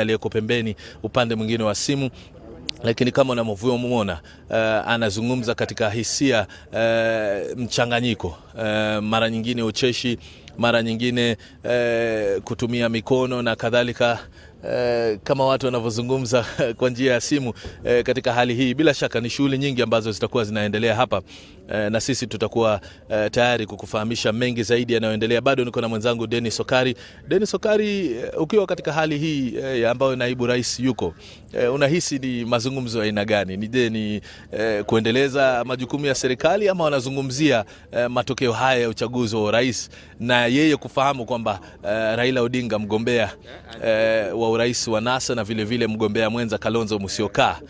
aliyeko pembeni upande mwingine wa simu, lakini kama unavyomuona anazungumza katika hisia mchanganyiko, mara nyingine ucheshi, mara nyingine kutumia mikono na kadhalika. Kama watu wanavyozungumza kwa njia ya simu katika hali hii. Bila shaka ni shughuli nyingi ambazo zitakuwa zinaendelea hapa, na sisi tutakuwa tayari kukufahamisha mengi zaidi yanayoendelea. Bado niko na mwenzangu Dennis Okari. Dennis Okari, ukiwa katika hali hii ambayo naibu rais yuko, unahisi ni mazungumzo ya aina gani? Ni kuendeleza majukumu ya serikali, ama wanazungumzia matokeo haya ya uchaguzi wa rais, na yeye kufahamu kwamba Raila Odinga mgombea wa urais wa NASA na vile vile mgombea mwenza Kalonzo Musyoka,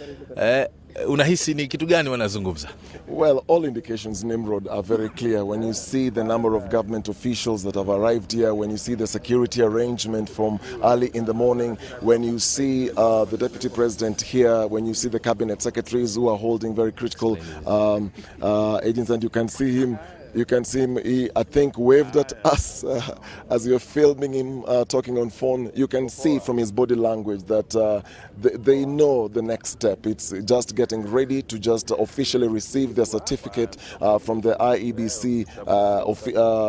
unahisi ni kitu gani wanazungumza? Well, all indications, Nimrod, are very clear. When you see the number of government officials that have arrived here, when you see the security arrangement from early in the morning, when you see the deputy president here, when you see the cabinet secretaries who are holding very critical agents, and you can see him. He, I think, waved at us as we were filming him talking on phone. You can see from his body language that they know the next step. It's just getting ready to just officially receive their certificate from the IEBC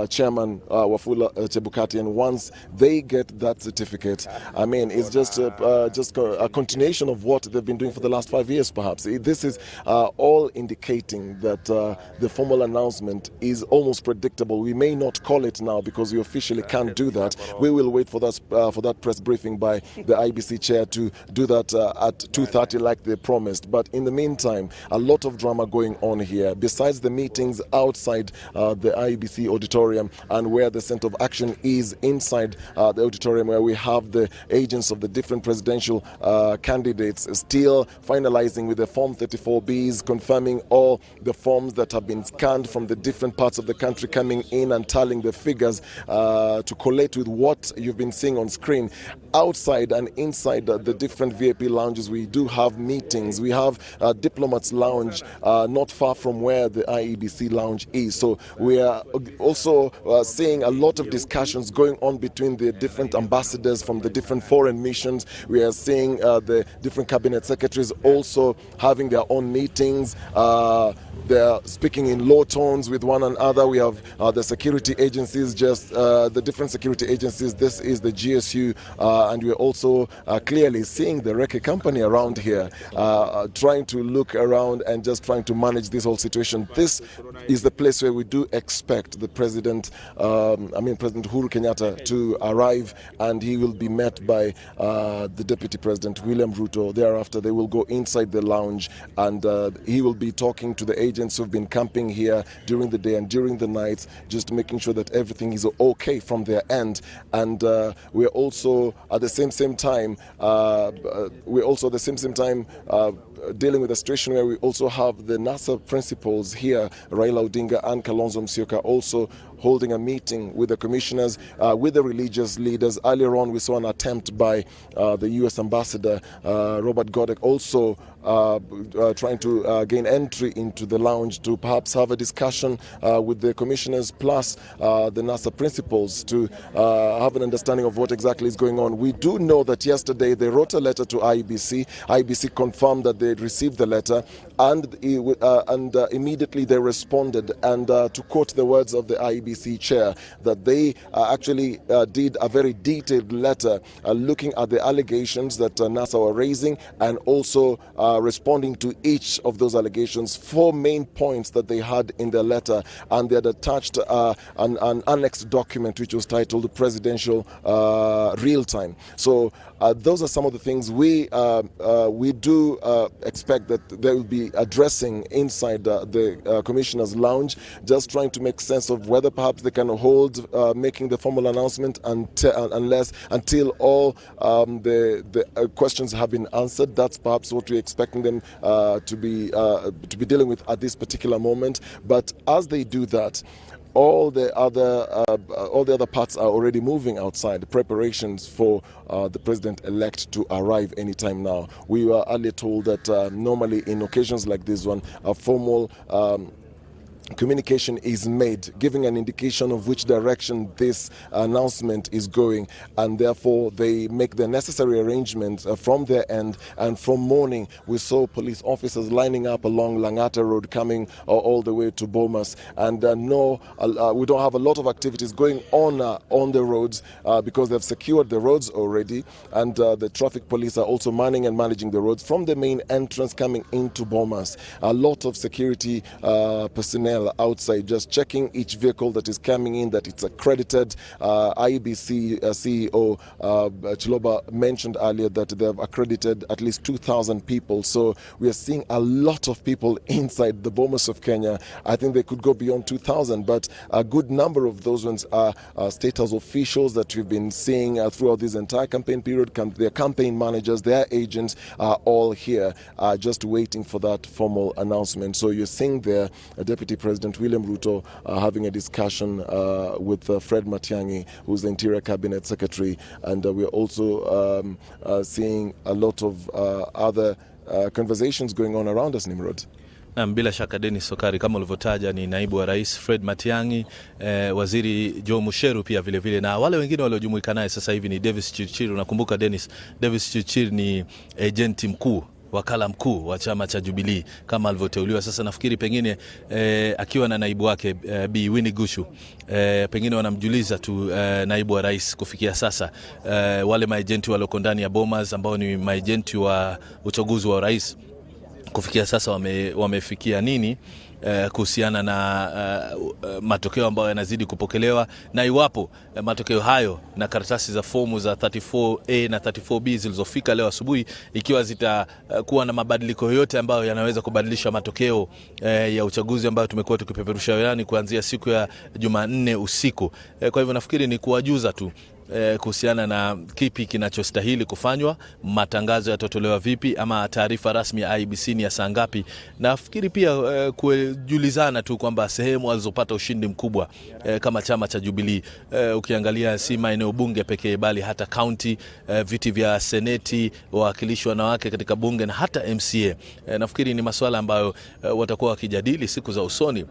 chairman, Wafula Chebukati. And once they get that certificate, I mean, it's just a continuation of what they've been doing for the last 5 years, perhaps. This is all indicating that the formal announcement is almost predictable. We may not call it now because we officially can't do that. We will wait for that press briefing by the IBC chair to do that at 2:30 like they promised. But in the meantime, a lot of drama going on here. Besides the meetings outside the IBC auditorium and where the center of action is inside the auditorium, where we have the agents of the different presidential candidates still finalizing with the Form 34Bs, confirming all the forms that have been scanned from the different parts of the country, coming in and tallying the figures to collate with what you've been seeing on screen. Outside and inside the different VIP lounges, we do have meetings. We have Diplomats Lounge not far from where the IEBC lounge is. So we are also seeing a lot of discussions going on between the different ambassadors from the different foreign missions. We are seeing the different cabinet secretaries also having their own meetings. They're speaking in low tones with one another. We have the security agencies, the different security agencies. This is the GSU, and we're also clearly seeing the Recce company around here, trying to look around and just trying to manage this whole situation. This is the place where we do expect the President Uhuru Kenyatta to arrive, and he will be met by the Deputy President, William Ruto. Thereafter, they will go inside the lounge, and he will be talking to the agents who've been camping here during the day and during the night, just making sure that everything is okay from their end. And we're also at the same time dealing with a situation where we also have the NASA principals here, Raila Odinga and Kalonzo Musyoka, also holding a meeting with the commissioners, with the religious leaders. Earlier on, we saw an attempt by the U.S. ambassador, Robert Godek, also trying to gain entry into the lounge to perhaps have a discussion with the commissioners plus the NASA principals to have an understanding of what exactly is going on. We do know that yesterday they wrote a letter to IBC. IBC confirmed that they had received the letter, and immediately they responded. And to quote the words of the IBC chair, that they actually did a very detailed letter looking at the allegations that NASA were raising, and also responding to each of those allegations. 4 main points that they had in their letter, and they had attached an annexed document which was titled Presidential Real Time. So those are some of the things we do expect that they will be addressing inside the Commissioner's Lounge, just trying to make sense of whether perhaps they can hold making the formal announcement until all the questions have been answered. That's perhaps what we're expecting them to be dealing with at this particular moment. But as they do that, all the other parts are already moving outside. The preparations for the president-elect to arrive anytime now. We were earlier told that normally in occasions like this one, a formal communication is made, giving an indication of which direction this announcement is going, and therefore they make the necessary arrangements from their end. And from morning, we saw police officers lining up along Langata Road, coming all the way to Bomas. And we don't have a lot of activities going on the roads because they've secured the roads already, and the traffic police are also manning and managing the roads from the main entrance coming into Bomas. A lot of security personnel outside just checking each vehicle that is coming in, that it's accredited. IBC CEO Chiloba mentioned earlier that they have accredited at least 2,000 people. So we are seeing a lot of people inside the Bomas of Kenya. I think they could go beyond 2,000, but a good number of those ones are state house officials that we've been seeing throughout this entire campaign period. Their campaign managers, their agents are all here just waiting for that formal announcement. So you're seeing there Deputy President Wiliam Ruto having a discussion with Fred Matiang'i, who's the Interior Cabinet Secretary, and we're also seeing a lot of other conversations going on around us, Nimrod. Bila shaka Dennis Sokari, kama ulivyotaja, ni naibu wa rais Fred Matiang'i, waziri Joe Musheru pia vile vile, na wale wengine waliojumuika naye sasa hivi ni Davis Chirchir. Unakumbuka Dennis, Davis Chirchir ni agenti mkuu, wakala mkuu wa chama cha Jubilee kama alivyoteuliwa. Sasa nafikiri pengine akiwa na naibu wake Bi Winnie Gushu, pengine wanamjuliza tu naibu wa rais kufikia sasa wale maagenti walioko ndani ya Bomas ambao ni maagenti wa uchaguzi wa rais, kufikia sasa wamefikia nini kuhusiana na matokeo ambayo yanazidi kupokelewa, na iwapo matokeo hayo na karatasi za fomu za 34A na 34B zilizofika leo asubuhi, ikiwa zitakuwa na mabadiliko yoyote ambayo yanaweza kubadilisha matokeo ya uchaguzi ambayo tumekuwa tukipeperusha wilayani kuanzia siku ya Jumanne usiku. Kwa hivyo nafikiri ni kuwajuza tu kuhusiana na kipi kinachostahili kufanywa, matangazo yatatolewa vipi, ama taarifa rasmi ya IBC ni ya saa ngapi. Nafikiri pia kujulizana tu kwamba sehemu walizopata ushindi mkubwa kama chama cha Jubilee, ukiangalia si maeneo bunge pekee bali hata county, viti vya seneti, wawakilishi wanawake katika bunge na hata MCA. Nafikiri ni masuala ambayo watakuwa wakijadili siku za usoni.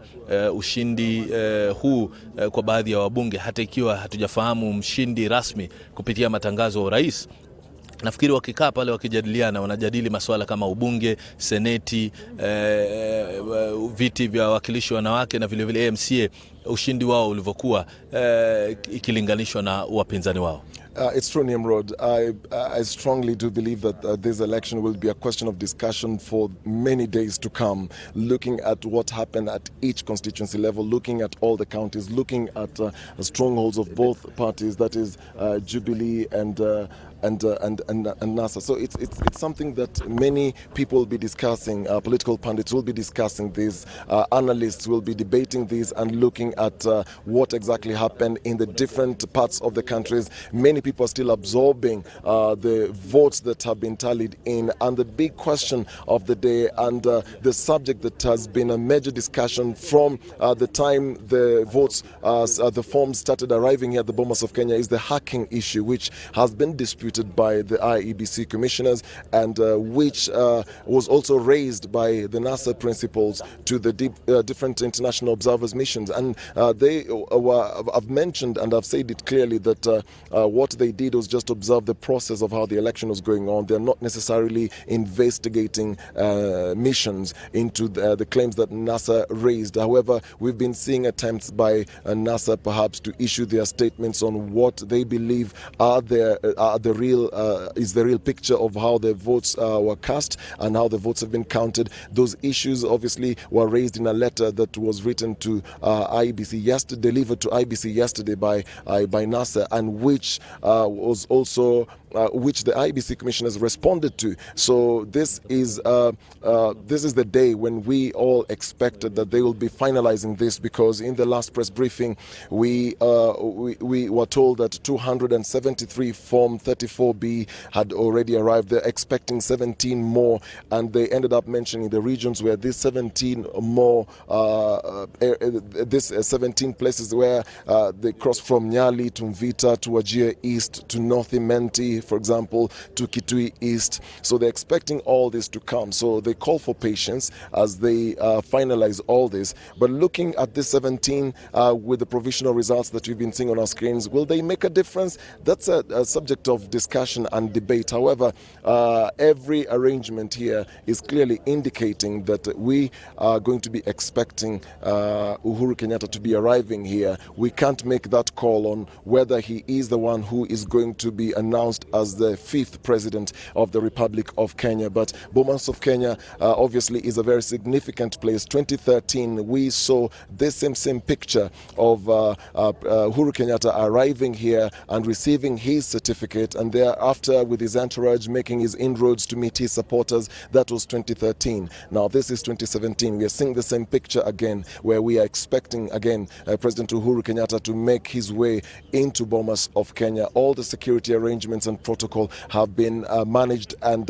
Ushindi huu kwa baadhi ya wabunge, hata ikiwa hatujafahamu mshindi rasmi kupitia matangazo ya rais, nafikiri wakikaa pale wakijadiliana, wanajadili masuala kama ubunge, seneti, viti vya wawakilishi wanawake na vile vile MCA, ushindi wao ulivyokuwa ikilinganishwa na wapinzani wao. It's true, Nimrod. I strongly do believe that this election will be a question of discussion for many days to come, looking at what happened at each constituency level, looking at all the counties, looking at strongholds of both parties, that is Jubilee and NASA. So it's something that many people will be discussing. Political pundits will be discussing this. Analysts will be debating this and looking at what exactly happened in the different parts of the countries. Many people are still absorbing the votes that have been tallied in, and the big question of the day and the subject that has been a major discussion from the time the votes, the forms started arriving here at the Bomas of Kenya, is the hacking issue, which has been disputed by the IEBC commissioners and which was also raised by the NASA principals to the different international observers missions. And they have mentioned and have said it clearly that what they did was just observe the process of how the election was going on. They're not necessarily investigating missions into the claims that NASA raised. However, we've been seeing attempts by NASA perhaps to issue their statements on what they believe are the real picture of how the votes were cast and how the votes have been counted. Those issues obviously were raised in a letter that was written to IBC yesterday, delivered to IBC yesterday by NASA, and which was also which the IBC commissioners responded to. So this is the day when we all expected that they will be finalizing this, because in the last press briefing we were told that 273 Form 34 24B had already arrived. They're expecting 17 more, and they ended up mentioning the regions where these 17 more, 17 places where they cross from Nyali to Mvita to Wajir East to North Imenti, for example, to Kitui East. So they're expecting all this to come. So they call for patience as they finalize all this. But looking at this 17 with the provisional results that we've been seeing on our screens, will they make a difference? That's a subject of discussion and debate. However, every arrangement here is clearly indicating that we are going to be expecting Uhuru Kenyatta to be arriving here. We can't make that call on whether he is the one who is going to be announced as the 5th president of the Republic of Kenya. But Bomas of Kenya obviously is a very significant place. 2013, we saw this same picture of Uhuru Kenyatta arriving here and receiving his certificate, and thereafter with his entourage making his inroads to meet his supporters. That was 2013. Now this is 2017. We are seeing the same picture again, where we are expecting again President Uhuru Kenyatta to make his way into Bomas of Kenya. All the security arrangements and protocol have been managed and